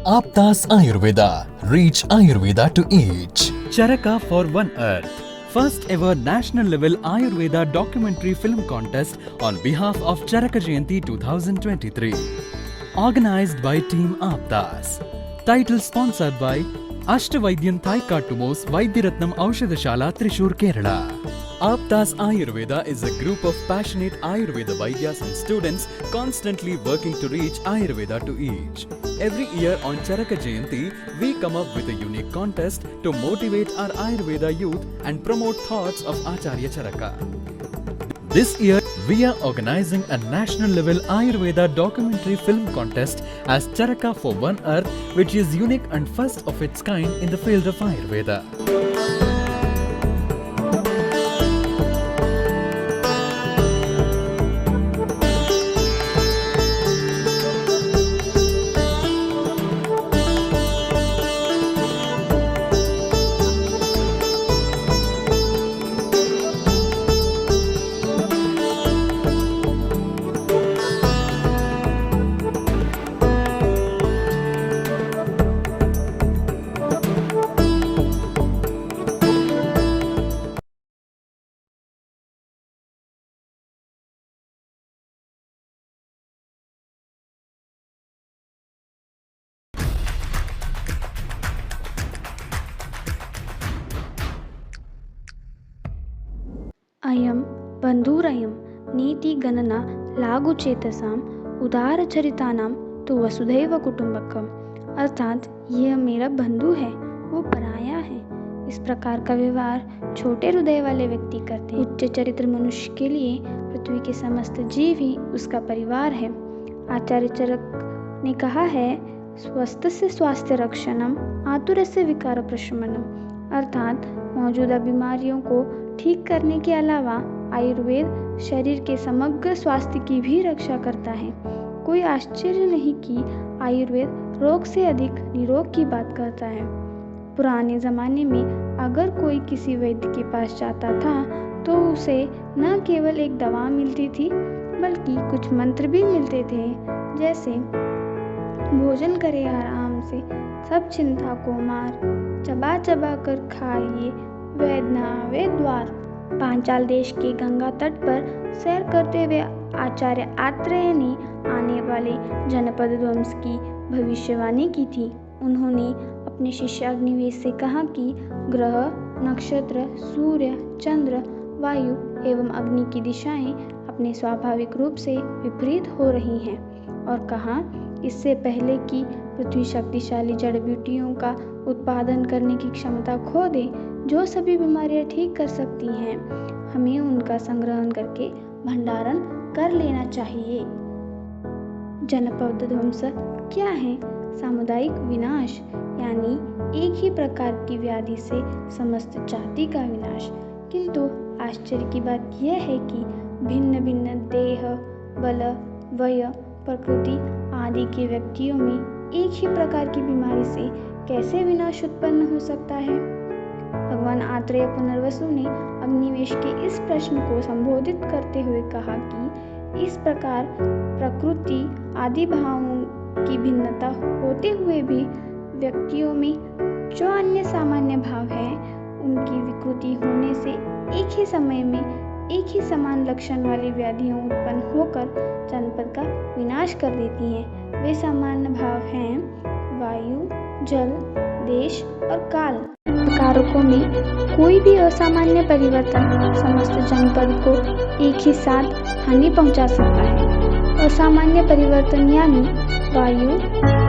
Aptas Ayurveda. Reach Ayurveda to each. Charaka for One Earth. First ever national level Ayurveda documentary film contest on behalf of Charaka Jayanti 2023. Organized by Team Aptas. Title sponsored by Ashtavaidyan Thai Kattumos Vaidyaratnam Aushadashala Trishur, Kerala. Aptas Ayurveda is a group of passionate Ayurveda Vaidyas and students constantly working to reach Ayurveda to each. Every year on Charaka Jayanti, we come up with a unique contest to motivate our Ayurveda youth and promote thoughts of Acharya Charaka. This year, we are organizing a national level Ayurveda documentary film contest as Charaka for One Earth, which is unique and first of its kind in the field of Ayurveda. अयं बन्धुरयं नीतिगणना लागुचेतसाम् उदारचरितानां तु वसुधैव कुटुम्बकम्। अर्थात यह मेरा बंधु है, वो पराया है। इस प्रकार का व्यवहार छोटे हृदय वाले व्यक्ति करते हैं। उच्च चरित्र मनुष्य के लिए पृथ्वी के समस्त जीव ही उसका परिवार है। आचार्य चरक ने कहा है, स्वस्थस्य स्वास्थ्य रक्षणम आतुरस्य विकार प्रशमनम। अर्थात मौजूदा बीमारियों को ठीक करने के अलावा आयुर्वेद शरीर के समग्र स्वास्थ्य की भी रक्षा करता है। कोई आश्चर्य नहीं कि आयुर्वेद रोग से अधिक निरोग की बात करता है। पुराने ज़माने में अगर कोई किसी वैद्य के पास जाता था तो उसे न केवल एक दवा मिलती थी बल्कि कुछ मंत्र भी मिलते थे, जैसे भोजन करे आराम से, सब चिंता को मार, चबा चबा कर खाइए, वेद न आवे द्वार। पांचाल देश के गंगा तट पर सैर करते हुए आचार्य आत्रेय ने आने वाले जनपद ध्वंस की भविष्यवाणी की थी। उन्होंने अपने शिष्य अग्निवेश से कहा कि ग्रह, नक्षत्र, सूर्य, चंद्र, वायु एवं अग्नि की दिशाएं अपने स्वाभाविक रूप से विपरीत हो रही हैं, और कहा इससे पहले कि पृथ्वी शक्तिशाली जड़ बूटियों का उत्पादन करने की क्षमता खो दे, जो सभी बीमारियां ठीक कर सकती हैं, हमें उनका संग्रहण करके भंडारण कर लेना चाहिए। जनपद ध्वंस क्या है? सामुदायिक विनाश, यानी एक ही प्रकार की व्याधि से समस्त जाति का विनाश। किंतु आश्चर्य की बात यह है कि भिन्न भिन्न देह, बल, वय, प्रकृति आदि के व्यक्तियों में एक ही प्रकार की बीमारी से कैसे विनाश उत्पन्न हो सकता है? भगवान आत्रेय पुनर्वसु ने अग्निवेश के इस प्रश्न को संबोधित करते हुए कहा कि इस प्रकार प्रकृति आदि भावों की भिन्नता होते हुए भी व्यक्तियों में जो अन्य सामान्य भाव है, उनकी विकृति होने से एक ही समय में एक ही समान लक्षण वाली व्याधियां उत्पन्न होकर जनपद का विनाश कर देती हैं। वे सामान्य भाव हैं वायु, जल, देश और काल। कारकों में कोई भी असामान्य परिवर्तन समस्त जनपद को एक ही साथ हानि पहुंचा सकता है। असामान्य परिवर्तन यानी वायु,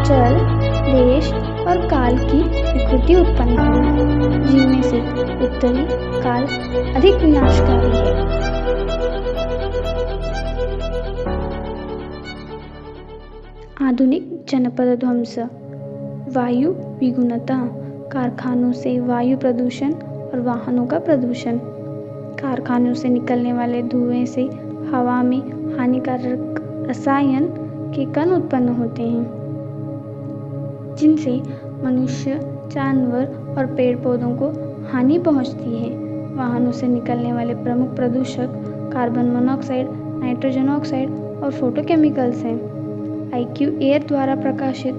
जल, देश और काल की विकृति उत्पन्न होना, जिनमें से उत्तरी काल अधिक विनाशकारी है। आधुनिक जनपद ध्वंस। वायु विगुणता, कारखानों से वायु प्रदूषण और वाहनों का प्रदूषण। कारखानों से निकलने वाले धुएं से हवा में हानिकारक रसायन के कण उत्पन्न होते हैं, जिनसे मनुष्य, जानवर और पेड़ पौधों को हानि पहुंचती है। वाहनों से निकलने वाले प्रमुख प्रदूषक कार्बन मोनोऑक्साइड, नाइट्रोजन ऑक्साइड और फोटोकेमिकल्स हैं। IQ एयर द्वारा प्रकाशित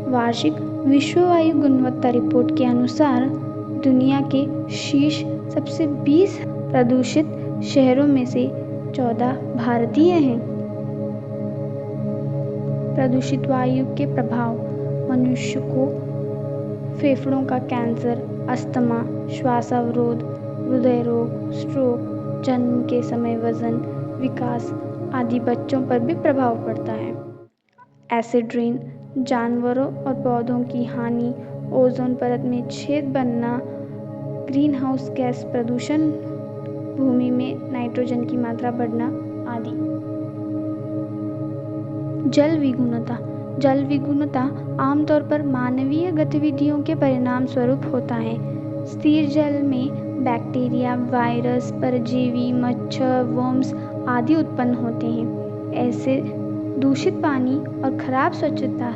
वार्षिक विश्व वायु गुणवत्ता रिपोर्ट के अनुसार दुनिया के शीर्ष सबसे 20 प्रदूषित शहरों में से 14 भारतीय हैं। प्रदूषित वायु के प्रभाव मनुष्य को फेफड़ों का कैंसर, अस्थमा, श्वास अवरोध, हृदय रोग, स्ट्रोक, जन्म के समय वजन, विकास आदि बच्चों पर भी प्रभाव पड़ता है। एसिड रेन, जानवरों और पौधों की हानि, ओजोन परत में छेद बनना, ग्रीन हाउस गैस प्रदूषण, भूमि में नाइट्रोजन की मात्रा बढ़ना आदि। जल विगुणता। जल विगुणता आमतौर पर मानवीय गतिविधियों के परिणाम स्वरूप होता है। स्थिर जल में बैक्टीरिया, वायरस, परजीवी, मच्छर, वर्म्स आदि उत्पन्न होते हैं। ऐसे दूषित पानी और खराब स्वच्छता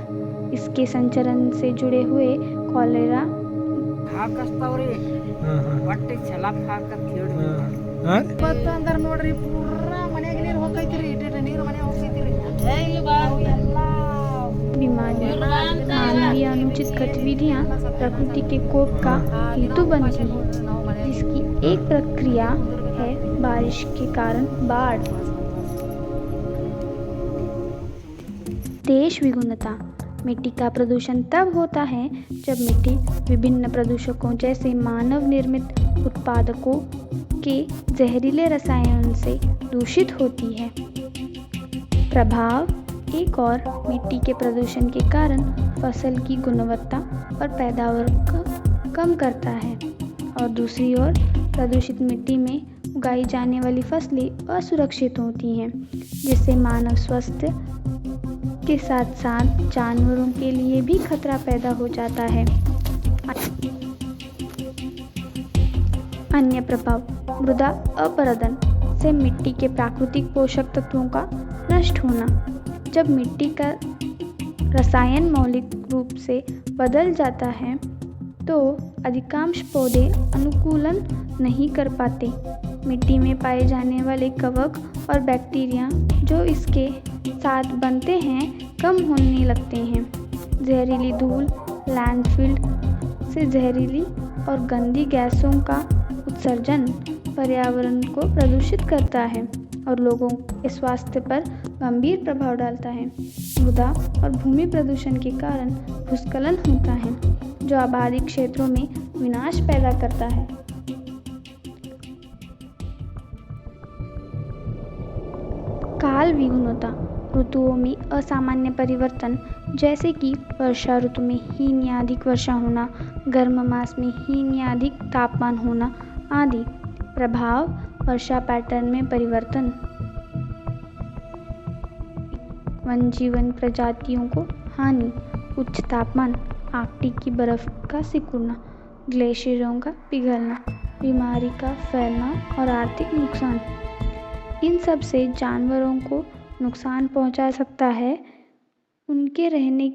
इसके संचरण से जुड़े हुए कॉलेरा, ಹಾಕಸ್ತಾವ್ರಿ ಒಟ್ಟಿಗೆ ಸಲಾಪ್ ಹಾಕತ್ ಹೇಳ್ರಿ ಅಂದ್ರೆ ನೋಡ್ರಿ ಪೂರಾ ಮನೆಗೆ ನೀರು ಹೋಗ್ತೈತಿರಿ, ನೀರು ಮನೆ ಹೋಗ್ತೈತಿರಿ ಎಲ್ಲ बीमारियां। मानवीय अनुचित गतिविधियां प्रकृति के कोप का हेतु बनती हैं, जिसकी एक प्रक्रिया है बारिश के कारण बाढ़। देश विगुणता। मिट्टी का प्रदूषण तब होता है जब मिट्टी विभिन्न प्रदूषकों जैसे मानव निर्मित उत्पादकों के जहरीले रसायनों से दूषित होती है। प्रभाव एक और मिट्टी के प्रदूषण के कारण फसल की गुणवत्ता और पैदावार को कम करता है, और दूसरी ओर प्रदूषित मिट्टी में उगाई जाने वाली फसलें असुरक्षित होती हैं, जिससे मानव स्वास्थ्य के साथ साथ जानवरों के लिए भी खतरा पैदा हो जाता है। अन्य प्रभाव मृदा अपरदन से मिट्टी के प्राकृतिक पोषक तत्वों का नष्ट होना। जब मिट्टी का रसायन मौलिक रूप से बदल जाता है तो अधिकांश पौधे अनुकूलन नहीं कर पाते। मिट्टी में पाए जाने वाले कवक और बैक्टीरिया जो इसके साथ बनते हैं कम होने लगते हैं। जहरीली धूल, लैंडफिल से जहरीली और गंदी गैसों का उत्सर्जन पर्यावरण को प्रदूषित करता है और लोगों के स्वास्थ्य पर गंभीर प्रभाव डालता है। मृदा और भूमि प्रदूषण के कारण भूस्खलन होता है, जो आबादी क्षेत्रों में विनाश पैदा करता है। काल विगुणता। ऋतुओं में असामान्य परिवर्तन, जैसे कि वर्षा ऋतु में हीन या अधिक वर्षा होना, गर्म मास में हीन या अधिक तापमान होना आदि। प्रभाव वर्षा पैटर्न में परिवर्तन, वन जीवन प्रजातियों को हानि, उच्च तापमान, आर्कटिक की बर्फ का सिकुड़ना, ग्लेशियरों का पिघलना, बीमारी का फैलना और आर्थिक नुकसान। इन सब से जानवरों को नुकसान पहुंचा सकता है, उनके रहने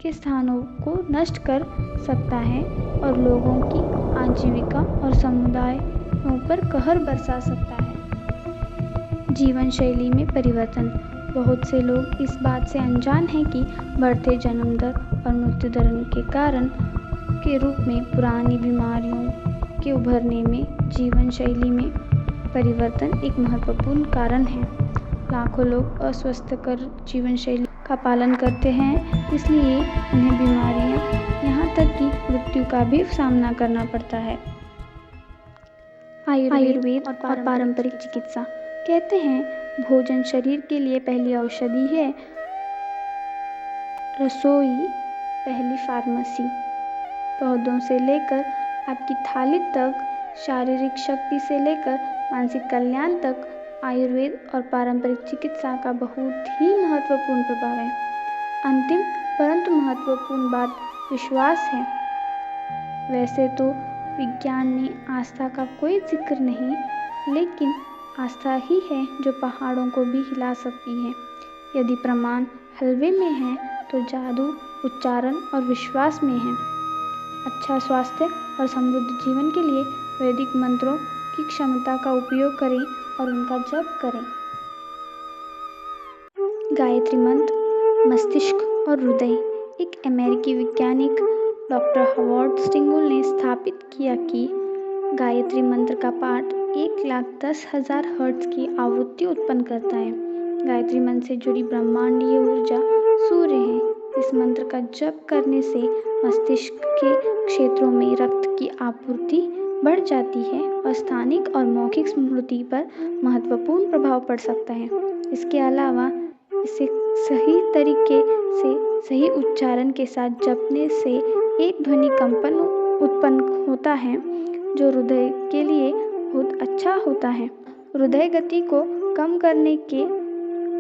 के स्थानों को नष्ट कर सकता है और लोगों की आजीविका और समुदायों पर कहर बरसा सकता है। जीवन शैली में परिवर्तन। बहुत से लोग इस बात से अनजान हैं कि बढ़ते जन्म दर और मृत्यु दर के कारण के रूप में पुरानी बीमारियों के उभरने में जीवन शैली में परिवर्तन एक महत्वपूर्ण कारण है। लाखों लोग अस्वस्थकर जीवन शैली का पालन करते हैं, इसलिए उन्हें बीमारियां यहाँ तक कि मृत्यु का भी सामना करना पड़ता है। आयुर्वेद और पारंपरिक चिकित्सा। कहते हैं भोजन शरीर के लिए पहली औषधि है, रसोई पहली फार्मेसी। पौधों से लेकर आपकी थाली तक, शारीरिक शक्ति से लेकर मानसिक कल्याण तक आयुर्वेद और पारंपरिक चिकित्सा का बहुत ही महत्वपूर्ण प्रभाव है। अंतिम परंतु महत्वपूर्ण बात विश्वास है। वैसे तो विज्ञान में आस्था का कोई जिक्र नहीं, लेकिन आस्था ही है जो पहाड़ों को भी हिला सकती है। यदि प्रमाण हलवे में है तो जादू उच्चारण और विश्वास में है। अच्छा स्वास्थ्य और समृद्ध जीवन के लिए वैदिक मंत्रों की क्षमता का उपयोग करें और उनका जप करें। गायत्री मंत्र मस्तिष्क और हृदय एक अमेरिकी वैज्ञानिक डॉक्टर हॉवर्ड स्टिंगल ने स्थापित किया कि गायत्री मंत्र का पाठ 1,10,000 हर्ट्ज की आवृत्ति उत्पन्न करता है। गायत्री मंत्र से जुड़ी ब्रह्मांडीय ऊर्जा सूर्य है। इस मंत्र का जप करने से मस्तिष्क के क्षेत्रों में रक्त की आपूर्ति बढ़ जाती है और स्थानिक और मौखिक स्मृति पर महत्वपूर्ण प्रभाव पड़ सकता है। इसके अलावा इसे सही तरीके से सही उच्चारण के साथ जपने से एक ध्वनि कंपन उत्पन्न होता है जो हृदय के लिए बहुत अच्छा होता है। हृदय गति को कम करने के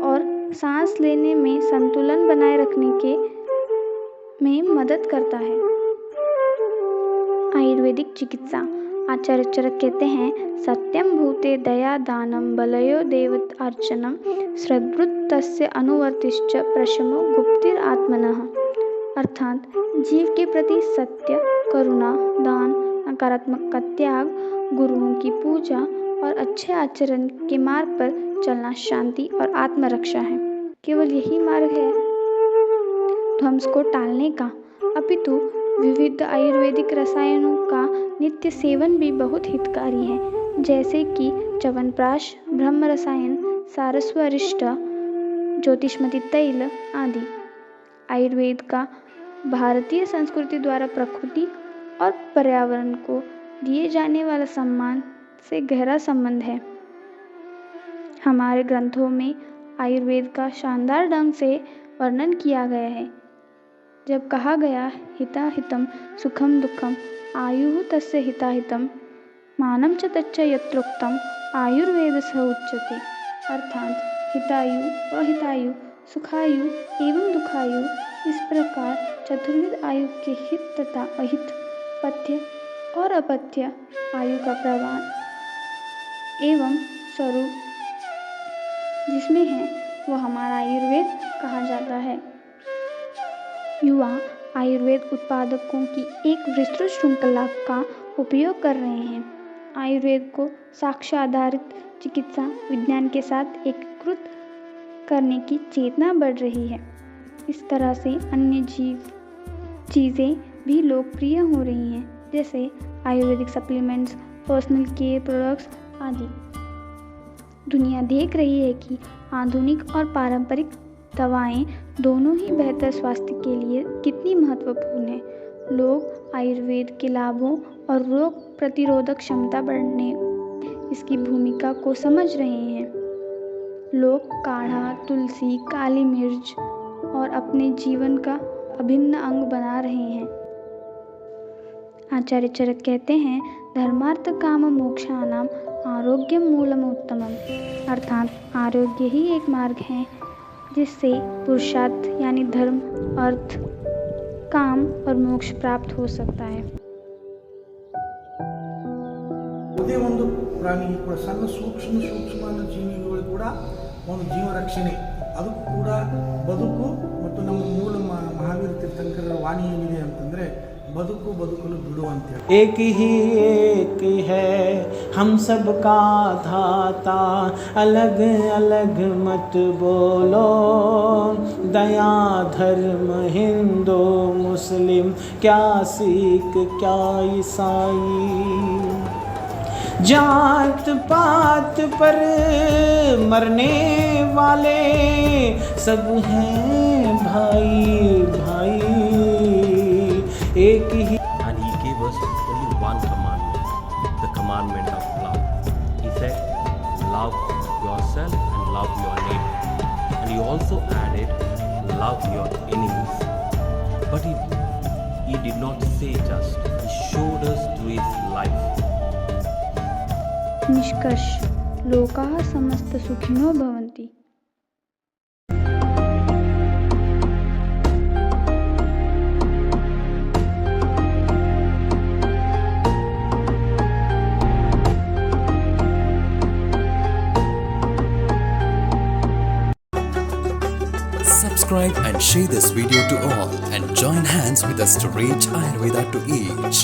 और सांस लेने में संतुलन बनाए रखने के में मदद करता है। आयुर्वेदिक चिकित्सा। आचार्य चरक कहते हैं, सत्यम भूते दया दानम बलयो देवत अर्चनम श्रद्धृत तस्य अनुवर्तिश्च प्रशमो गुप्तिर आत्मनः। अर्थात जीव के प्रति सत्य, करुणा, दान, नकारात्मक का त्याग, गुरुओं की पूजा और अच्छे आचरण के मार्ग पर चलना शांति और आत्मरक्षा है। केवल यही मार्ग है ध्वंस को टालने का, अपितु विविध आयुर्वेदिक रसायनों का नित्य सेवन भी बहुत हितकारी है, जैसे कि च्यवनप्राश, ब्रह्म रसायन, सारस्वरिष्ट, ज्योतिष्मती तैल आदि। आयुर्वेद का भारतीय संस्कृति द्वारा प्रकृति और पर्यावरण को दिए जाने वाला सम्मान से गहरा संबंध है। हमारे ग्रंथों में आयुर्वेद का शानदार ढंग से वर्णन किया गया है। जब कहा गया हिताहितम सुखम दुखम आयुः तस्य हिताहितम मानं च तच्च यत्रोक्तम आयुर्वेद स उच्यते। अर्थात हितायु, अहितायु, सुखायु एवं दुखायु, इस प्रकार चतुर्विध आयु के हित तथा अहित, पथ्य और अपथ्य आयु का प्रमाण एवं स्वरूप जिसमें है वह हमारा आयुर्वेद कहा जाता है। युवा आयुर्वेद उत्पादकों की एक विस्तृत श्रृंखला का उपयोग कर रहे हैं। आयुर्वेद को साक्ष्य आधारित चिकित्सा विज्ञान के साथ एकीकृत करने की चेतना बढ़ रही है। इस तरह से अन्य चीज़ें भी लोकप्रिय हो रही हैं, जैसे Ayurvedic supplements, personal care products आदि। दुनिया देख रही है कि आधुनिक और पारंपरिक दवाएं दोनों ही बेहतर स्वास्थ्य के लिए कितनी महत्वपूर्ण हैं। लोग आयुर्वेद के लाभों और रोग प्रतिरोधक क्षमता बढ़ने इसकी भूमिका को समझ रहे हैं। लोग काढ़ा, तुलसी, काली मिर्च और अपने जीवन का अभिन्न अंग बना रहे हैं। आचार्य चरक कहते हैं, धर्मार्थ काम मोक्षानाम आरोग्यम मूलम उत्तमम। अर्थात आरोग्य ही एक मार्ग है जिससे पुरुषार्थ यानी धर्म, अर्थ, काम और मोक्ष प्राप्त हो सकता है। ಯಾವುದೇ ಒಂದು ಪ್ರಾಣಿ ಕೂಡ ಸಣ್ಣ ಸೂಕ್ಷ್ಮ ಜೀವಿಗಳು ಕೂಡ ಒಂದು ಜೀವ ರಕ್ಷಣೆ, ಅದು ಕೂಡ ಬದುಕು ಮತ್ತು ನಮ್ಮ ಮೂಲ ಮಹಾವೀರ ತೀರ್ಥಂಕರರ ವಾಣಿ ಏನಿದೆ ಅಂತಂದರೆ बदुकलु बिडु अंत एक ही एक है हम सब का धाता, अलग अलग मत बोलो, दया धर्म हिंदू मुस्लिम क्या सिख क्या ईसाई, जात पात पर मरने वाले सब हैं भाई भाई, एक ही। And he gave us only one commandment, the commandment of love. He said, love yourself and love your neighbor. And he also added, love your enemies. But he did not say just, he showed us through his life. निष्कर्ष, लोकाः समस्त सुखिनो भवन्ति। Subscribe and share this video to all and join hands with us to reach Ayurveda to each.